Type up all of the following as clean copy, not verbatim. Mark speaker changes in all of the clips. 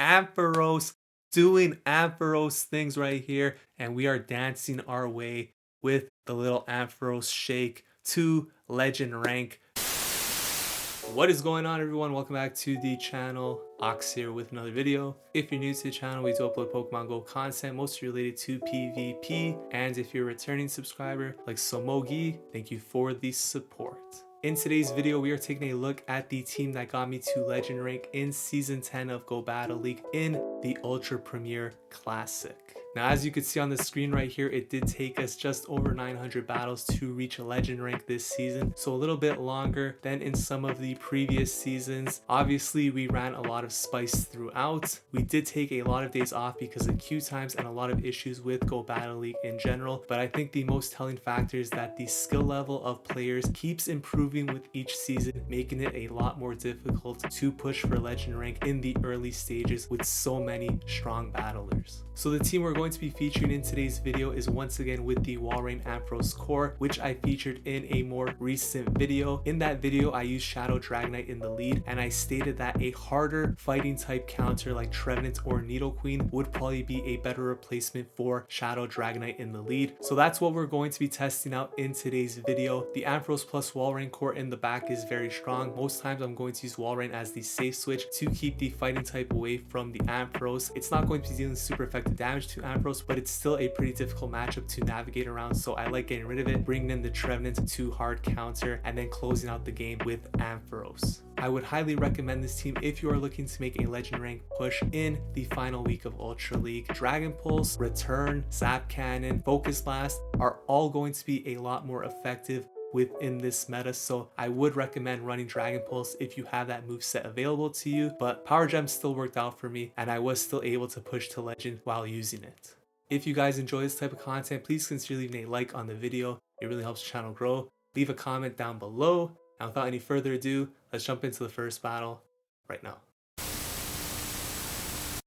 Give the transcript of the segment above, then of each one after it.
Speaker 1: Ampharos doing Ampharos things right here, and we are dancing our way with the little Ampharos shake to legend rank. What is going on, everyone? Welcome back to the channel. Ox here with another video. If you're new to the channel, we do upload Pokemon Go content mostly related to PvP, and if you're a returning subscriber like Somogi, thank you for the support. In today's video, we are taking a look at the team that got me to legend rank in season 10 of Go Battle League in the Ultra Premier Classic. Now, as you can see on the screen right here, it did take us just over 900 battles to reach a legend rank this season, so a little bit longer than in some of the previous seasons. Obviously, we ran a lot of spice throughout. We did take a lot of days off because of queue times and a lot of issues with Go Battle League in general, but I think the most telling factor is that the skill level of players keeps improving with each season, making it a lot more difficult to push for legend rank in the early stages with so many strong battlers. So the team we're going to be featuring in today's video is once again with the Walrein and Ampharos core, which I featured in a more recent video. In that video, I used Shadow Dragonite in the lead, and I stated that a harder fighting type counter like Trevenant or Nidoqueen would probably be a better replacement for Shadow Dragonite in the lead. So that's what we're going to be testing out in today's video. The Ampharos plus Walrein core in the back is very strong. Most times I'm going to use Walrein as the safe switch to keep the fighting type away from the Ampharos. It's not going to be dealing super effective damage to Ampharos, but it's still a pretty difficult matchup to navigate around, so I like getting rid of it, bringing in the Trevenant to hard counter, and then closing out the game with Ampharos. I would highly recommend this team if you are looking to make a legend rank push in the final week of Ultra League. Dragon Pulse, Return, Zap Cannon, Focus Blast are all going to be a lot more effective within this meta, so I would recommend running Dragon Pulse if you have that moveset available to you, but Power Gem still worked out for me and I was still able to push to legend while using it. If you guys enjoy this type of content, please consider leaving a like on the video. It really helps the channel grow. Leave a comment down below, and without any further ado, let's jump into the first battle right now.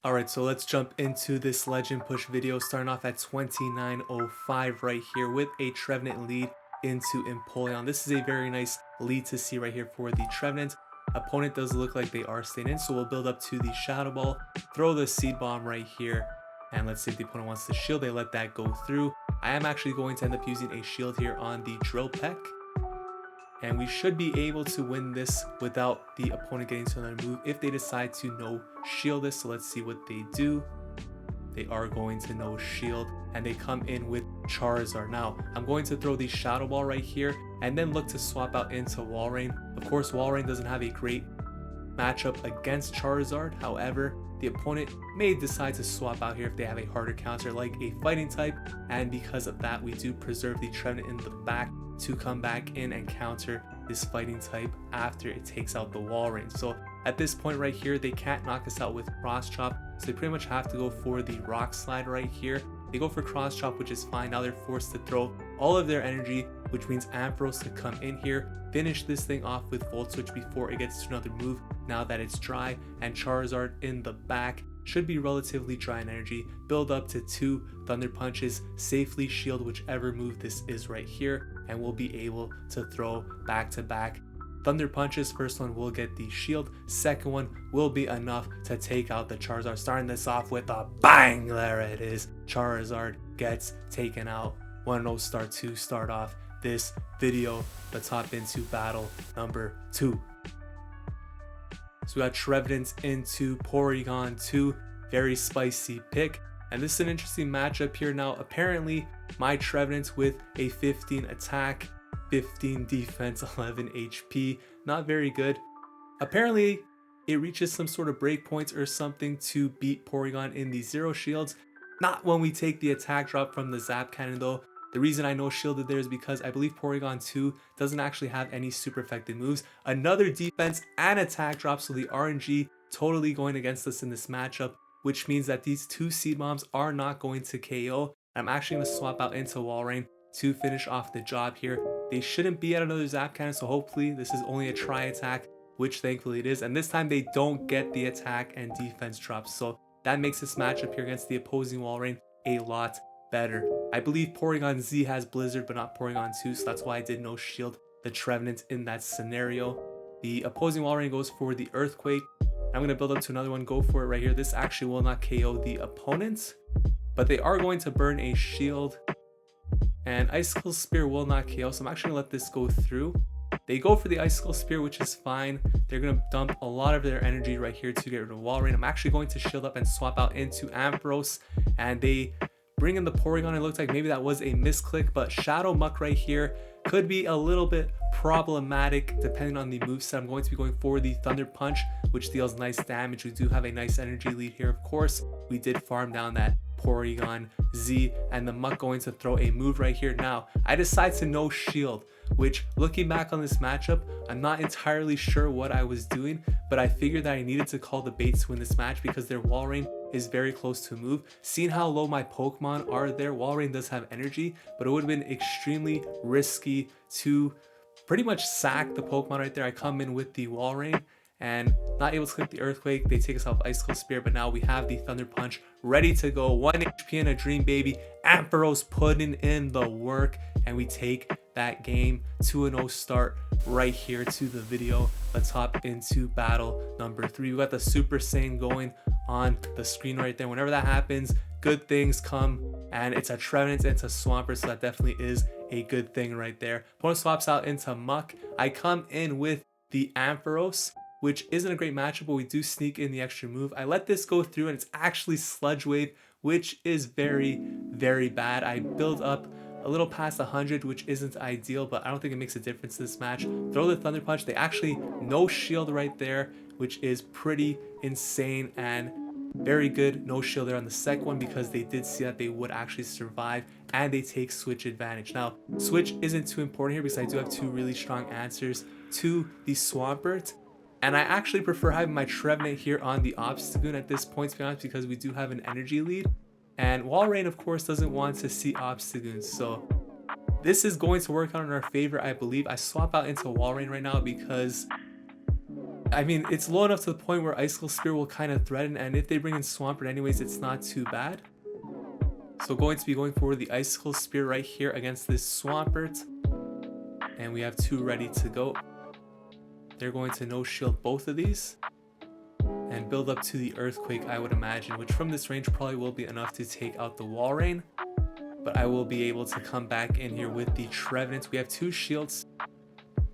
Speaker 1: Alright, so let's jump into this legend push video, starting off at 2905 right here with a Trevenant lead into Empoleon. This is a very nice lead to see right here for the Trevenant. Opponent does look like they are staying in, so we'll build up to the Shadow Ball, throw the Seed Bomb right here, and let's see if the opponent wants to shield. They let that go through. I am actually going to end up using a shield here on the Drill Peck, and we should be able to win this without the opponent getting to another move if they decide to no shield this. So let's see what they do. They are going to no shield, and they come in with Charizard. Now, I'm going to throw the Shadow Ball right here and then look to swap out into Walrein. Of course, Walrein doesn't have a great matchup against Charizard. However, the opponent may decide to swap out here if they have a harder counter like a fighting type, and because of that, we do preserve the Trevenant in the back to come back in and counter this fighting type after it takes out the Walrein. So at this point right here, they can't knock us out with Cross Chop, so they pretty much have to go for the Rock Slide right here. They go for Cross Chop, which is fine. Now they're forced to throw all of their energy, which means Ampharos could come in here, finish this thing off with Volt Switch before it gets to another move now that it's dry, and Charizard in the back should be relatively dry in energy, build up to 2 Thunder Punches, safely shield whichever move this is right here, and we'll be able to throw back to back Thunder Punches. First one will get the shield, second one will be enough to take out the Charizard. Starting this off with a bang, there it is. Charizard gets taken out. 1-0 start to start off this video. Let's hop into battle number 2. So we got Trevenant into Porygon 2, very spicy pick. And this is an interesting matchup here. Now, apparently, my Trevenant with a 15 attack, 15 defense, 11 HP, not very good. Apparently, it reaches some sort of breakpoints or something to beat Porygon in the 0 shields. Not when we take the attack drop from the Zap Cannon though. The reason I know shielded there is because I believe Porygon 2 doesn't actually have any super effective moves. Another defense and attack drop, so the RNG totally going against us in this matchup, which means that these 2 Seed Bombs are not going to KO. I'm actually going to swap out into Walrein to finish off the job here. They shouldn't be at another Zap Cannon, so hopefully this is only a try attack, which thankfully it is. And this time they don't get the attack and defense drops, so that makes this matchup here against the opposing Walrein a lot better. I believe Porygon Z has Blizzard, but not Porygon 2, so that's why I did no shield the Trevenant in that scenario. The opposing Walrein goes for the Earthquake. I'm going to build up to another one, go for it right here. This actually will not KO the opponent, but they are going to burn a shield, and Icicle Spear will not KO, so I'm actually going to let this go through. They go for the Icicle Spear, which is fine. They're going to dump a lot of their energy right here to get rid of Walrein. I'm actually going to shield up and swap out into Ampharos, and they bring in the Porygon. It looks like maybe that was a misclick, but Shadow Muck right here could be a little bit problematic depending on the moveset. I'm going to be going for the Thunder Punch, which deals nice damage. We do have a nice energy lead here, of course. We did farm down that Porygon Z, and the Muck going to throw a move right here. Now, I decide to no shield, which, looking back on this matchup, I'm not entirely sure what I was doing, but I figured that I needed to call the bait to win this match because their Walrein is very close to a move. Seeing how low my Pokemon are there, Walrein does have energy, but it would have been extremely risky to pretty much sack the Pokemon right there. I come in with the Walrein and not able to click the Earthquake. They take us off Icicle Spear, but now we have the Thunder Punch ready to go. 1 HP and a dream, baby. Ampharos putting in the work, and we take that game. 2-0 start right here to the video. Let's hop into battle number 3. We got the Super Saiyan going on the screen right there. Whenever that happens, good things come, and it's a Trevenant and it's a Swampert, so that definitely is a good thing right there. Opponent swaps out into Muck. I come in with the Ampharos, which isn't a great matchup, but we do sneak in the extra move. I let this go through, and it's actually Sludge Wave, which is very, very bad. I build up a little past 100, which isn't ideal, but I don't think it makes a difference in this match. Throw the Thunder Punch. They actually no shield right there, which is pretty insane, and very good no shield there on the second one because they did see that they would actually survive, and they take switch advantage. Now, switch isn't too important here because I do have 2 really strong answers to the Swampert. And I actually prefer having my Trevenant here on the Obstagoon at this point, to be honest, because we do have an energy lead. And Walrein, of course, doesn't want to see Obstagoon. So this is going to work out in our favor, I believe. I swap out into Walrein right now because, I mean, it's low enough to the point where Icicle Spear will kind of threaten. And if they bring in Swampert anyways, it's not too bad. So going to be going for the Icicle Spear right here against this Swampert. And we have 2 ready to go. They're going to no shield both of these and build up to the Earthquake, I would imagine, which from this range probably will be enough to take out the Walrein. But I will be able to come back in here with the Trevenant. We have 2 shields.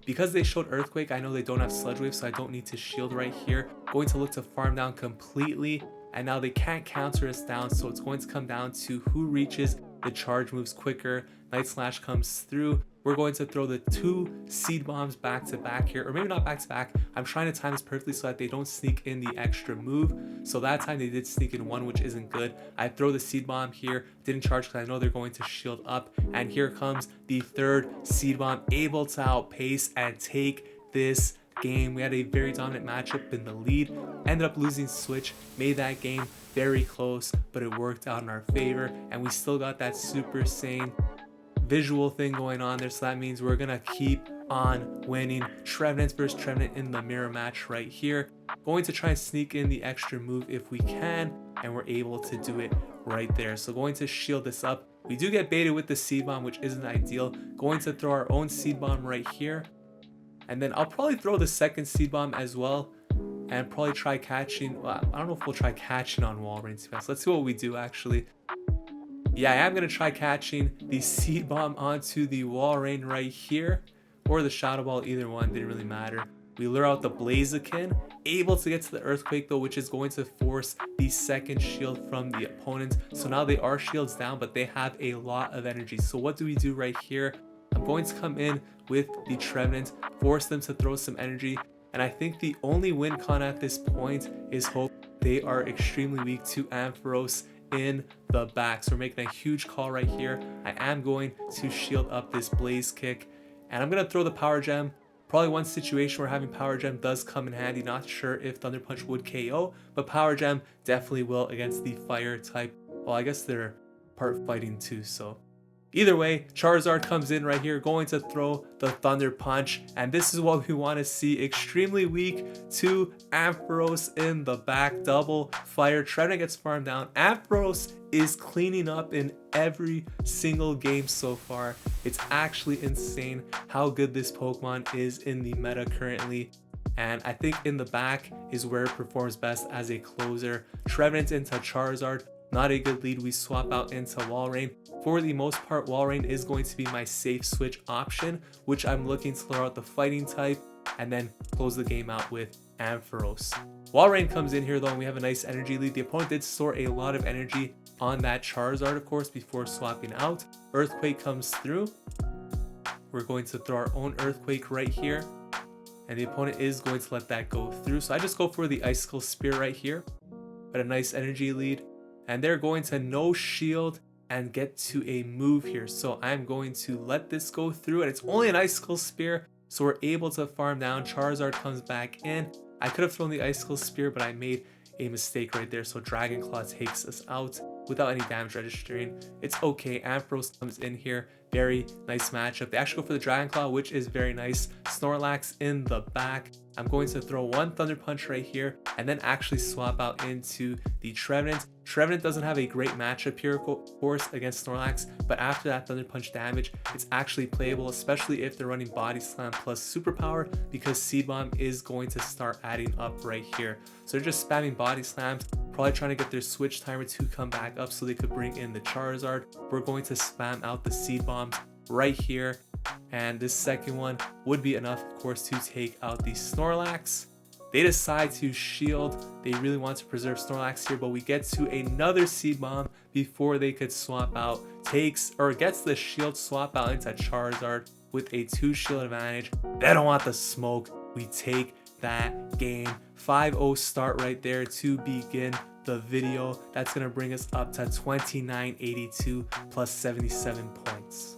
Speaker 1: Because they showed Earthquake, I know they don't have Sludge Wave, so I don't need to shield right here. Going to look to farm down completely, and now they can't counter us down, so it's going to come down to who reaches the charge moves quicker. Night Slash comes through. We're going to throw the 2 Seed Bombs back to back here, or maybe not back to back. I'm trying to time this perfectly so that they don't sneak in the extra move. So that time they did sneak in 1, which isn't good. I throw the Seed Bomb here, didn't charge because I know they're going to shield up. And here comes the 3rd Seed Bomb, able to outpace and take this game. We had a very dominant matchup in the lead, ended up losing switch, made that game very close, but it worked out in our favor, and we still got that Super Saiyan visual thing going on there, so that means we're gonna keep on winning. Trevenant versus Trevenant in the mirror match right here. Going to try and sneak in the extra move if we can, and we're able to do it right there. So going to shield this up. We do get baited with the Seed Bomb, which isn't ideal. Going to throw our own Seed Bomb right here, and then I'll probably throw the 2nd Seed Bomb as well, and probably try catching. Well, I don't know if we'll try catching on Walrein. Let's see what we do actually. Yeah, I am going to try catching the Seed Bomb onto the Walrein right here, or the Shadow Ball, either one, didn't really matter. We lure out the Blaziken, able to get to the Earthquake though, which is going to force the 2nd shield from the opponent. So now they are shields down, but they have a lot of energy. So what do we do right here? I'm going to come in with the Trevenant, force them to throw some energy. And I think the only win con at this point is hope. They are extremely weak to Ampharos in the back. So we're making a huge call right here. I am going to shield up this Blaze Kick, and I'm going to throw the Power Gem. Probably one situation where having Power Gem does come in handy. Not sure if Thunder Punch would KO, but Power Gem definitely will against the Fire type. Well, I guess they're part fighting too, so either way, Charizard comes in right here, going to throw the Thunder Punch, and this is what we want to see. Extremely weak to Ampharos in the back. Double fire. Trevenant gets farmed down. Ampharos is cleaning up in every single game so far. It's actually insane how good this Pokemon is in the meta currently. And I think in the back is where it performs best as a closer. Trevenant into Charizard, not a good lead. We swap out into Walrein. For the most part, Walrein is going to be my safe switch option, which I'm looking to throw out the fighting type and then close the game out with Ampharos. Walrein comes in here though, and we have a nice energy lead. The opponent did store a lot of energy on that Charizard, of course, before swapping out. Earthquake comes through. We're going to throw our own Earthquake right here, and the opponent is going to let that go through. So I just go for the Icicle Spear right here, but a nice energy lead, and they're going to no shield and get to a move here. So I'm going to let this go through, and it's only an Icicle Spear, so we're able to farm down. Charizard comes back in. I could have thrown the Icicle Spear, but I made a mistake right there. So Dragon Claw takes us out without any damage registering. It's okay. Ampharos comes in here. Very nice matchup. They actually go for the Dragon Claw, which is very nice. Snorlax in the back. I'm going to throw one Thunder Punch right here and then actually swap out into the Trevenant. Trevenant doesn't have a great matchup here, of course, against Snorlax, but after that Thunder Punch damage, it's actually playable, especially if they're running Body Slam plus Superpower, because Seed Bomb is going to start adding up right here. So they're just spamming Body Slams, probably trying to get their switch timer to come back up so they could bring in the Charizard. We're going to spam out the Seed Bombs right here, and this second one would be enough, of course, to take out the Snorlax. They decide to shield. They really want to preserve Snorlax here, but we get to another Seed Bomb before they could swap out. Gets the shield swap out into Charizard with a 2 shield advantage. They don't want the smoke. We take that game. 5-0 start right there to begin the video. That's going to bring us up to 2982 plus 77 points.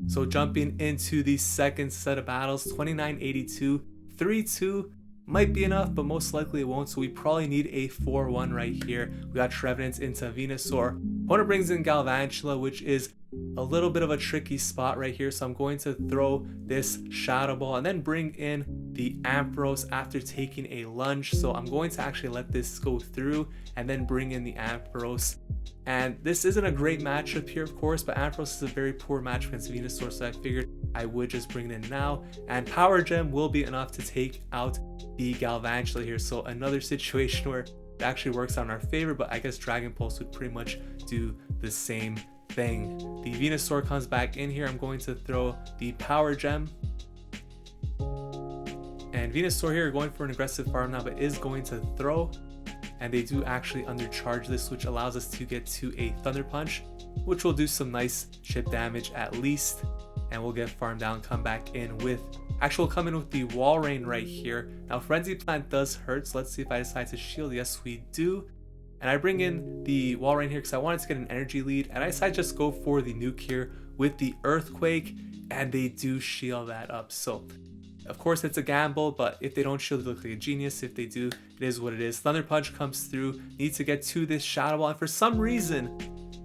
Speaker 1: So jumping into the second set of battles, 2982, 3-2 might be enough, but most likely it won't. So we probably need a 4-1 right here. We got Trevenant into Venusaur. Opponent brings in Galvantula, which is a little bit of a tricky spot right here. So I'm going to throw this Shadow Ball and then bring in the Ampharos after taking a lunge. So I'm going to actually let this go through and then bring in the Ampharos. And this isn't a great matchup here, of course, but Ampharos is a very poor match against Venusaur, so I figured I would just bring it in now. And Power Gem will be enough to take out the Galvantula here. So another situation where it actually works out in our favor, but I guess Dragon Pulse would pretty much do the same thing. The Venusaur comes back in here. I'm going to throw the Power Gem. And Venusaur here going for an aggressive farm now, but is going to throw. And they do actually undercharge this, which allows us to get to a Thunder Punch, which will do some nice chip damage at least. And we'll get farm down, come back in with, actually we'll come in with the Walrein right here. Now Frenzy Plant does hurt, so let's see if I decide to shield. Yes, we do. And I bring in the Walrein here because I wanted to get an energy lead, and I decide just go for the nuke here with the Earthquake, and they do shield that up. So of course it's a gamble, but if they don't shield, it looks like a genius. If they do, it is what it is. Thunder Punch comes through, need to get to this Shadow Ball, and for some reason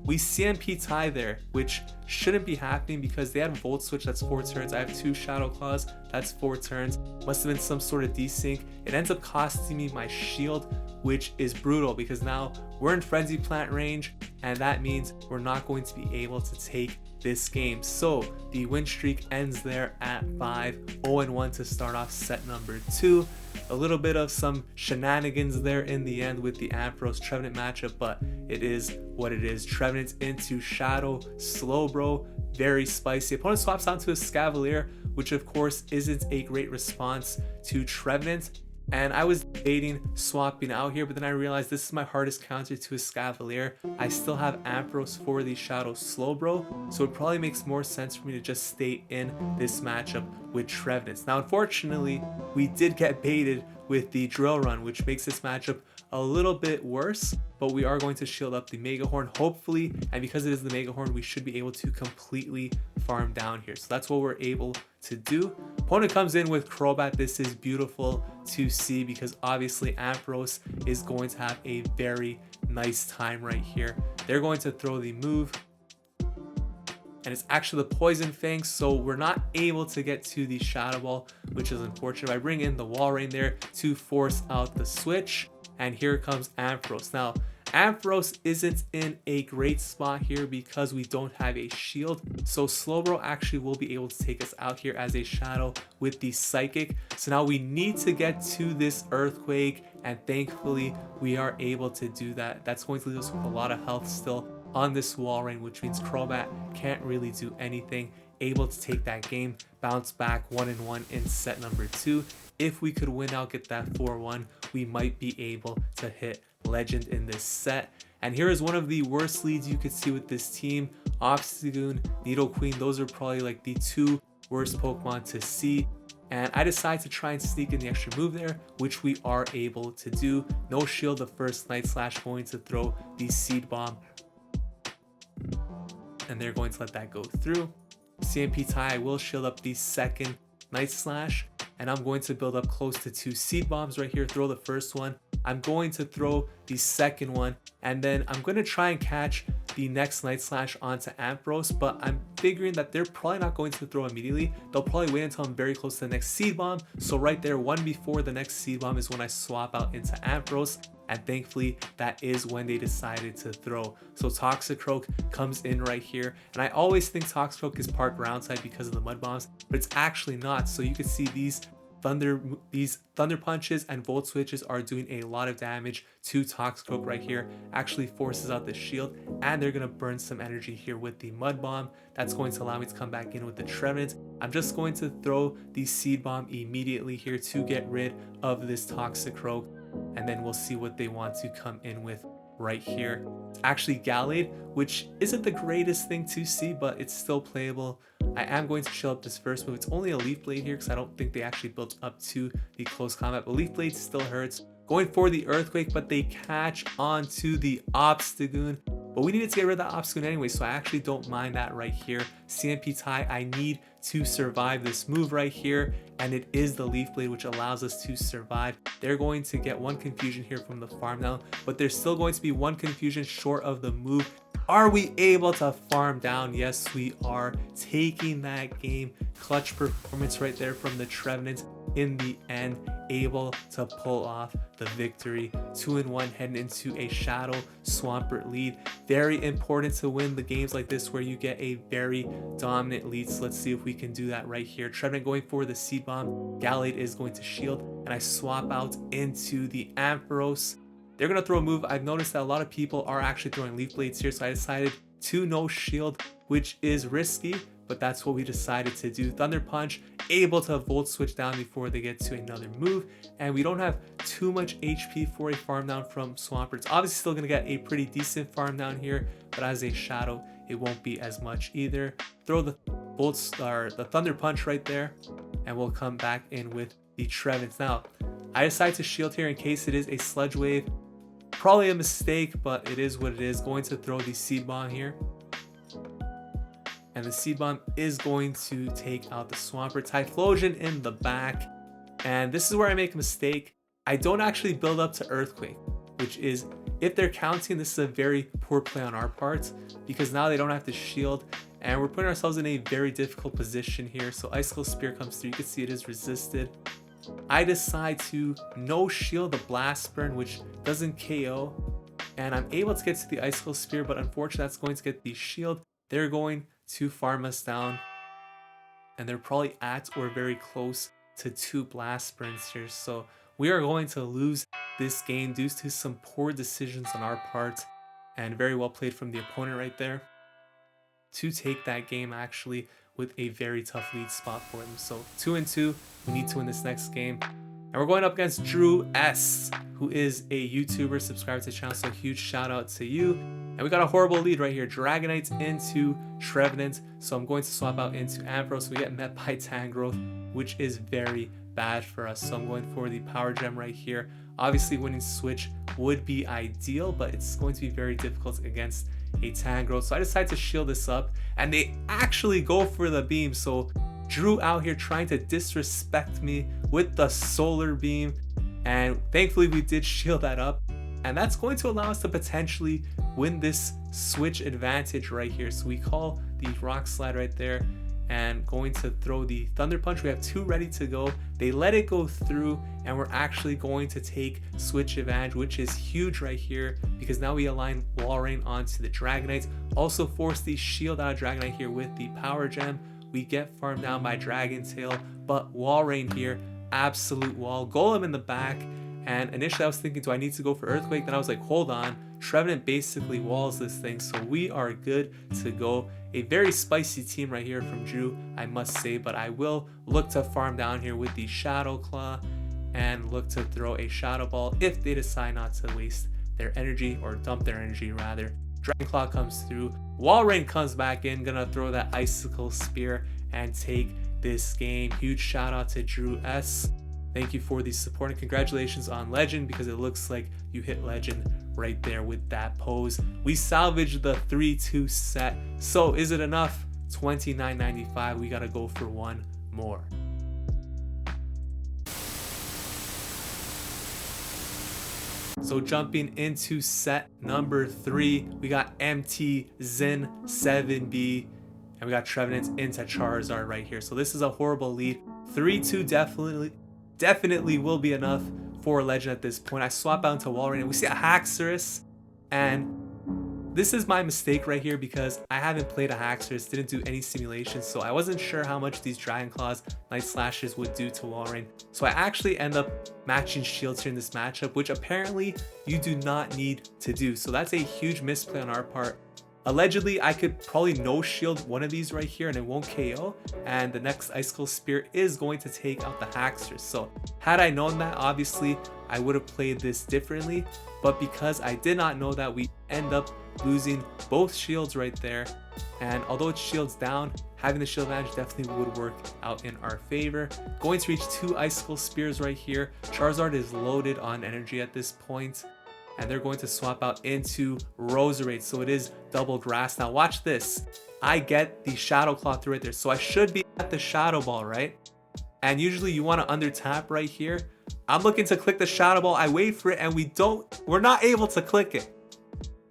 Speaker 1: we CMP tie there, which shouldn't be happening because they had Volt Switch, that's 4 turns. I have 2 Shadow Claws, that's 4 turns. Must have been some sort of desync. It ends up costing me my shield, which is brutal because now we're in Frenzy Plant range, and that means we're not going to be able to take this game. So the win streak ends there at 5-0-1 to start off set number 2. A little bit of some shenanigans there in the end with the Ampharos Trevenant matchup, but it is what it is. Trevenant into Shadow, Slowbro, very spicy. Opponent swaps onto a Scavalier, which of course isn't a great response to Trevenant. And I was debating swapping out here, but then I realized this is my hardest counter to a Scavalier. I still have Ampharos for the Shadow Slowbro, so it probably makes more sense for me to just stay in this matchup with Trevenant. Now, unfortunately, we did get baited with the Drill Run, which makes this matchup a little bit worse, but we are going to shield up the Mega Horn, hopefully, and because it is the Mega Horn, we should be able to completely farm down here. So that's what we're able to do. Opponent comes in with Crobat. This is beautiful to see because obviously Ampharos is going to have a very nice time right here. They're going to throw the move, and it's actually the Poison Fang, so we're not able to get to the Shadow Ball, which is unfortunate. I bring in the Walrein there to force out the switch, and here comes Ampharos. Now, Ampharos isn't in a great spot here because we don't have a shield, so Slowbro actually will be able to take us out here as a shadow with the psychic. So now we need to get to this earthquake, and thankfully we are able to do that. That's going to leave us with a lot of health still on this Walrein, which means Crobat can't really do anything. Able to take that game, bounce back 1-1 in set number 2. If we could win out, get that 4-1, we might be able to hit legend in this set. And here is one of the worst leads you could see with this team. Obstagoon, Nidoqueen, those are probably like the 2 worst Pokemon to see. And I decided to try and sneak in the extra move there, which we are able to do. No shield the first Night Slash, going to throw the Seed Bomb, and they're going to let that go through. CMP tie, I will shield up the second Night Slash, and I'm going to build up close to 2 Seed Bombs right here. Throw the first one, I'm going to throw the second one, and then I'm going to try and catch the next Night Slash onto Ampharos, but I'm figuring that they're probably not going to throw immediately. They'll probably wait until I'm very close to the next Seed Bomb. So right there, one before the next Seed Bomb is when I swap out into Ampharos, and thankfully that is when they decided to throw. So Toxicroak comes in right here, and I always think Toxicroak is part ground type because of the Mud Bombs, but it's actually not. So you can see these thunder punches and volt switches are doing a lot of damage to Toxicroak right here. Actually forces out the shield, and they're gonna burn some energy here with the Mud Bomb. That's going to allow me to come back in with the Trevenant. I'm just going to throw the Seed Bomb immediately here to get rid of this Toxicroak, and then we'll see what they want to come in with right here. It's actually Gallade, which isn't the greatest thing to see, but it's still playable. I am going to chill up this first move. It's only a Leaf Blade here because I don't think they actually built up to the close combat, but Leaf Blade still hurts. Going for the Earthquake, but they catch onto the Obstagoon. But we needed to get rid of that Obstagoon anyway, so I actually don't mind that right here. CMP tie, I need to survive this move right here, and it is the Leaf Blade which allows us to survive. They're going to get 1 confusion here from the farm down, but there's still going to be 1 confusion short of the move. Are we able to farm down? Yes, we are. Taking that game. Clutch performance right there from the Trevenant in the end. Able to pull off the victory. 2-1 heading into a Shadow Swampert lead. Very important to win the games like this where you get a very dominant lead. So let's see if we can do that right here. Trevenant going for the Seed Bomb. Gallade is going to shield, and I swap out into the Ampharos. They're going to throw a move. I've noticed that a lot of people are actually throwing Leaf Blades here, so I decided to no shield, which is risky, but that's what we decided to do. Thunder Punch, able to Volt Switch down before they get to another move, and we don't have too much HP for a farm down from Swampert. It's obviously still going to get a pretty decent farm down here, but as a Shadow, it won't be as much either. Throw the the Thunder Punch right there, and we'll come back in with the Trevenant. Now, I decided to shield here in case it is a Sludge Wave. Probably a mistake, but it is what it is. Going to throw the Seed Bomb here, and the Seed Bomb is going to take out the Swampert. Typhlosion in the back, and this is where I make a mistake. I don't actually build up to Earthquake, which is, if they're counting, this is a very poor play on our part, because now they don't have to shield, and we're putting ourselves in a very difficult position here. So Icicle Spear comes through. You can see it is resisted. I decide to no shield the Blast Burn, which doesn't KO, and I'm able to get to the Icicle Spear, but unfortunately that's going to get the shield. They're going to farm us down, and they're probably at or very close to 2 Blast Burns here, so we are going to lose this game due to some poor decisions on our part, and very well played from the opponent right there to take that game actually with a very tough lead spot for them. So 2-2, we need to win this next game. And we're going up against Drew S, who is a YouTuber, subscribe to the channel, so huge shout out to you. And we got a horrible lead right here. Dragonite into Trevenant, so I'm going to swap out into Ampharos. We get met by Tangrowth, which is very bad for us. So I'm going for the Power Gem right here. Obviously winning Switch would be ideal, but it's going to be very difficult against a Tangrowth. So I decided to shield this up, and they actually go for the beam. So Drew out here trying to disrespect me with the Solar Beam, and thankfully we did shield that up, and that's going to allow us to potentially win this Switch advantage right here. So we call the Rock Slide right there, and going to throw the Thunder Punch. We have 2 ready to go. They let it go through, and we're actually going to take Switch Advantage, which is huge right here because now we align Walrein onto the Dragonite. Also force the shield out of Dragonite here with the Power Gem. We get farmed down by Dragon Tail, but Walrein here, absolute wall. Golem in the back, and initially I was thinking, do I need to go for Earthquake? Then I was like, hold on. Trevenant basically walls this thing, so we are good to go. A very spicy team right here from Drew, I must say, but I will look to farm down here with the Shadow Claw and look to throw a Shadow Ball if they decide not to waste their energy, or dump their energy rather. Dragon Claw comes through, Walrein comes back in, gonna throw that Icicle Spear and take this game. Huge shout out to Drew S. Thank you for the support and congratulations on Legend, because it looks like you hit Legend right there with that pose. We salvaged the 3-2 set. So is it enough? $29.95. We gotta go for one more. So jumping into set number 3, we got MT Zin 7B, and we got Trevenant into Charizard right here. So this is a horrible lead. 3-2 definitely will be enough for Legend at this point. I swap out into Walrein, and we see a Haxorus, and this is my mistake right here because I haven't played a Haxorus, didn't do any simulations, so I wasn't sure how much these Dragon Claws, Night Slashes would do to Walrein. So I actually end up matching shields here in this matchup, which apparently you do not need to do. So that's a huge misplay on our part. Allegedly, I could probably no shield one of these right here and it won't KO, and the next Icicle Spear is going to take out the Haxorus. So had I known that, obviously I would have played this differently, but because I did not know that, we end up losing both shields right there. And although it's shields down, having the shield advantage definitely would work out in our favor. Going to reach 2 Icicle Spears right here. Charizard is loaded on energy at this point, and they're going to swap out into Roserade, so it is double grass. Now watch this. I get the Shadow Claw through right there, so I should be at the Shadow Ball, right? And usually you want to under tap right here. I'm looking to click the Shadow Ball, I wait for it, and we're not able to click it.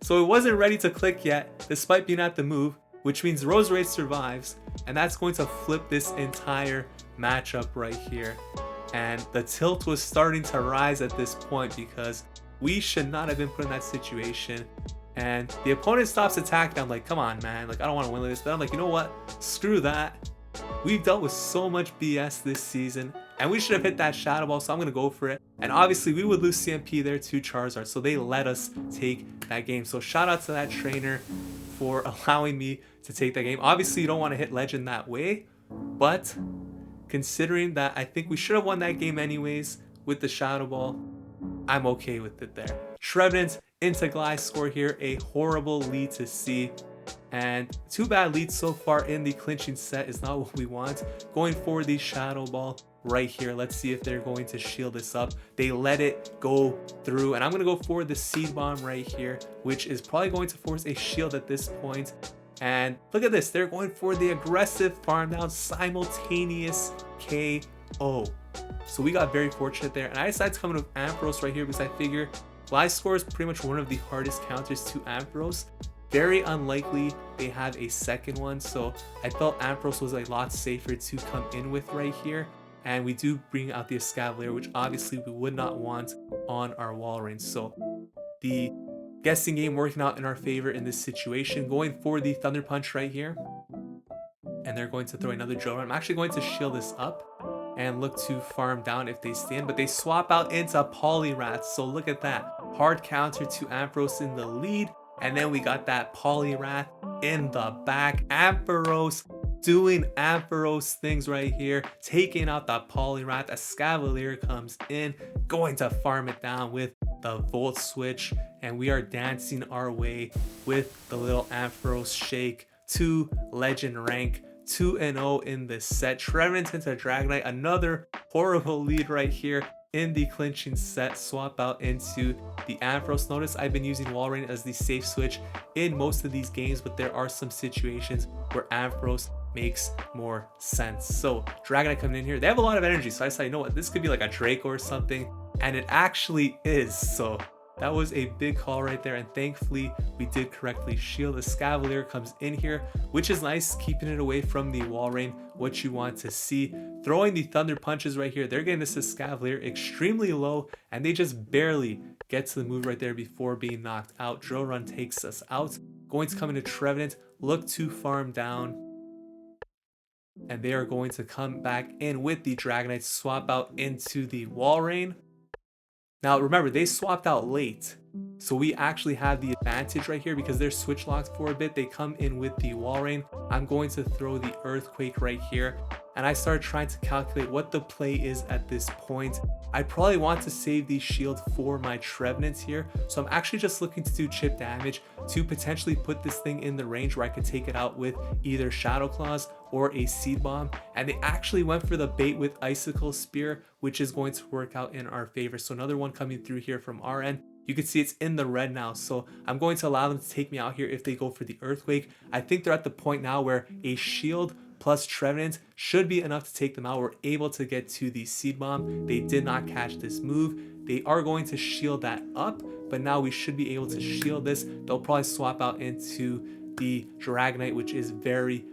Speaker 1: So it wasn't ready to click yet, despite being at the move, which means Roserade survives, and that's going to flip this entire matchup right here. And the tilt was starting to rise at this point because we should not have been put in that situation. And the opponent stops attacking. I'm like, come on, man. Like, I don't want to win this. But I'm like, you know what? Screw that. We've dealt with so much BS this season, and we should have hit that Shadow Ball, so I'm going to go for it. And obviously, we would lose CMP there to Charizard, so they let us take that game. So shout out to that trainer for allowing me to take that game. Obviously, you don't want to hit Legend that way, but considering that I think we should have won that game anyways with the Shadow Ball, I'm okay with it there. Trevenant into Gliscor here, a horrible lead to see. And 2 bad leads so far in the clinching set is not what we want. Going for the Shadow Ball right here. Let's see if they're going to shield this up. They let it go through, and I'm going to go for the Seed Bomb right here, which is probably going to force a shield at this point. And look at this. They're going for the aggressive farm down simultaneous KO. So we got very fortunate there, and I decided to come in with Ampharos right here because I figure Gliscor is pretty much one of the hardest counters to Ampharos. Very unlikely they have a second one, so I felt Ampharos was a lot safer to come in with right here. And we do bring out the Escavalier, which obviously we would not want on our Walrein. So the guessing game working out in our favor in this situation. Going for the Thunder Punch right here, and they're going to throw another drill run. I'm actually going to shield this up and look to farm down if they stand, but they swap out into Poliwrath. So look at that. Hard counter to Ampharos in the lead, and then we got that Poliwrath in the back. Ampharos doing Ampharos things right here, taking out the Poliwrath. Escavalier comes in, going to farm it down with the Volt Switch, and we are dancing our way with the little Ampharos shake to Legend rank. 2-0 in this set. Trevenant into Dragonite, another horrible lead right here in the clinching set. Swap out into the Ampharos. Notice I've been using Walrein as the safe switch in most of these games, but there are some situations where Ampharos makes more sense. So Dragonite coming in here, they have a lot of energy, so I decided, you know what, this could be like a Draco or something, and it actually is. So That was a big call right there, and thankfully we did correctly shield. A Scavalier comes in here, which is nice, keeping it away from the Walrein, what you want to see. Throwing the Thunder Punches right here, they're getting this Scavalier extremely low, and they just barely get to the move right there before being knocked out. Drill Run takes us out. Going to come into Trevenant, look to farm down, and they are going to come back in with the Dragonite, swap out into the Walrein. Now remember, they swapped out late, so we actually have the advantage right here because they're switch locked for a bit. They come in with the Walrein. I'm going to throw the Earthquake right here, and I start trying to calculate what the play is at this point. I probably want to save the shield for my Trevenant here, so I'm actually just looking to do chip damage to potentially put this thing in the range where I could take it out with either Shadow Claws or a Seed Bomb. And they actually went for the bait with Icicle Spear, which is going to work out in our favor. So another one coming through here from our end. You can see it's in the red now, so I'm going to allow them to take me out here if they go for the Earthquake. I think they're at the point now where a shield plus Trevenant should be enough to take them out. We're able to get to the Seed Bomb. They did not catch this move. They are going to shield that up, but now we should be able to shield this. They'll probably swap out into the Dragonite, which is very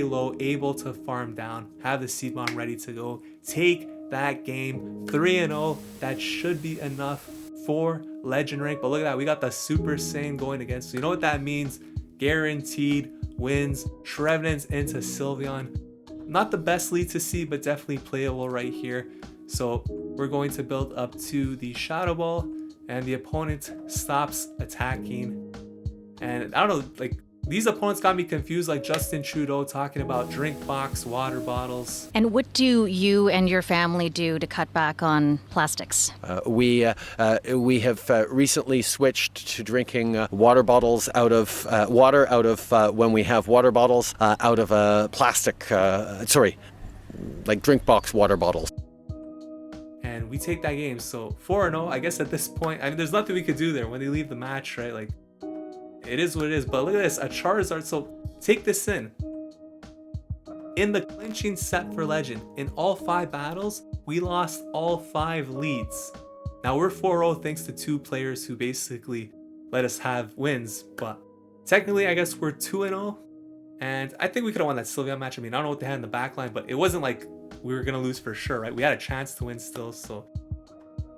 Speaker 1: low, able to farm down, have the Seed Bomb ready to go, take that game 3-0. That should be enough for legend rank. But look at that, we got the Super Saiyan going against. So you know what that means? Guaranteed wins. Trevenant into Sylveon. Not the best lead to see, but definitely playable right here. So we're going to build up to the Shadow Ball, and the opponent stops attacking. And I don't know, like, these opponents got me confused, like Justin Trudeau talking about drink box, water bottles.
Speaker 2: And what do you and your family do to cut back on plastics?
Speaker 3: We have recently switched to drinking water bottles out of water out of when we have water bottles out of a plastic, like drink box water bottles.
Speaker 1: And we take that game. So 4-0, I guess at this point, I mean, there's nothing we could do there when they leave the match, right? Like, it is what it is. But look at this, a Charizard. So take this in the clinching set for legend, in all 5 battles, we lost all 5 leads. Now we're 4-0 thanks to 2 players who basically let us have wins, but technically I guess we're 2-0. And I think we could have won that Sylveon match. I mean, I don't know what they had in the back line, but it wasn't like we were gonna lose for sure, right? We had a chance to win still. So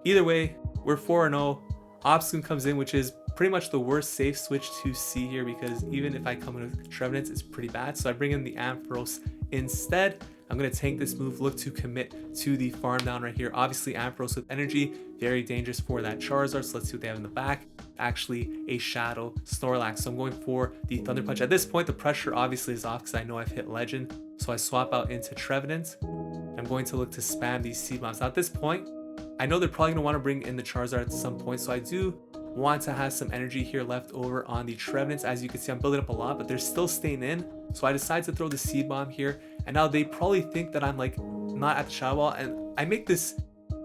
Speaker 1: either way, we're 4-0. Obstagoon comes in, which is pretty much the worst safe switch to see here, because even if I come in with Trevenant, it's pretty bad. So I bring in the Ampharos instead. I'm going to tank this move, look to commit to the farm down right here. Obviously, Ampharos with energy, very dangerous for that Charizard. So let's see what they have in the back. Actually, a Shadow Snorlax. So I'm going for the Thunder Punch. At this point, the pressure obviously is off because I know I've hit Legend. So I swap out into Trevenant. I'm going to look to spam these Seed Bombs. Now at this point, I know they're probably going to want to bring in the Charizard at some point. So I do want to have some energy here left over on the Trevenants. As you can see, I'm building up a lot, but they're still staying in. So I decide to throw the Seed Bomb here. And now they probably think that I'm like not at the Shadow Ball. And I make this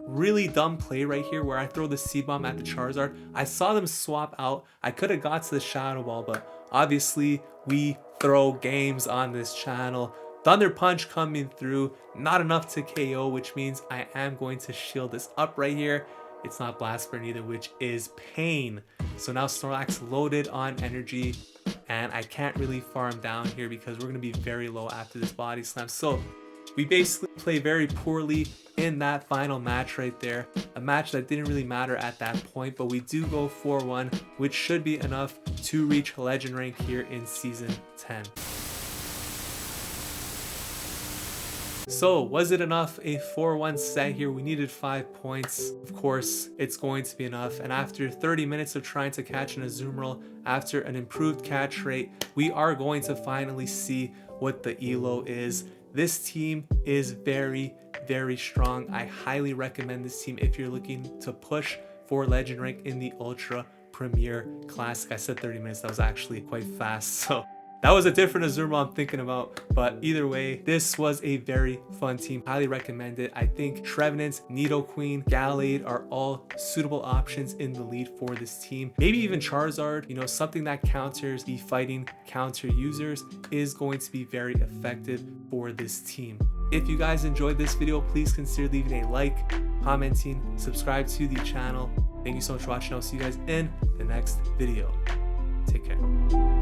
Speaker 1: really dumb play right here where I throw the Seed Bomb at the Charizard. I saw them swap out. I could have got to the Shadow Ball, but obviously we throw games on this channel. Thunder Punch coming through, not enough to KO, which means I am going to shield this up right here. It's not Blast Burn either, which is pain. So now Snorlax loaded on energy, and I can't really farm down here because we're going to be very low after this Body Slam. So we basically play very poorly in that final match right there. A match that didn't really matter at that point, but we do go 4-1, which should be enough to reach Legend rank here in Season 10. So was it enough? A 4-1 set here. We needed 5 points. Of course, it's going to be enough. And after 30 minutes of trying to catch an Azumarill, after an improved catch rate, we are going to finally see what the elo is. This team is very, very strong. I highly recommend this team if you're looking to push for Legend rank in the Ultra Premier Classic. I said 30 minutes. That was actually quite fast. So that was a different Azumarill I'm thinking about, but either way, this was a very fun team. Highly recommend it. I think Trevenant, Nidoqueen, Gallade are all suitable options in the lead for this team. Maybe even Charizard, you know, something that counters the fighting counter users is going to be very effective for this team. If you guys enjoyed this video, please consider leaving a like, commenting, subscribe to the channel. Thank you so much for watching. I'll see you guys in the next video. Take care.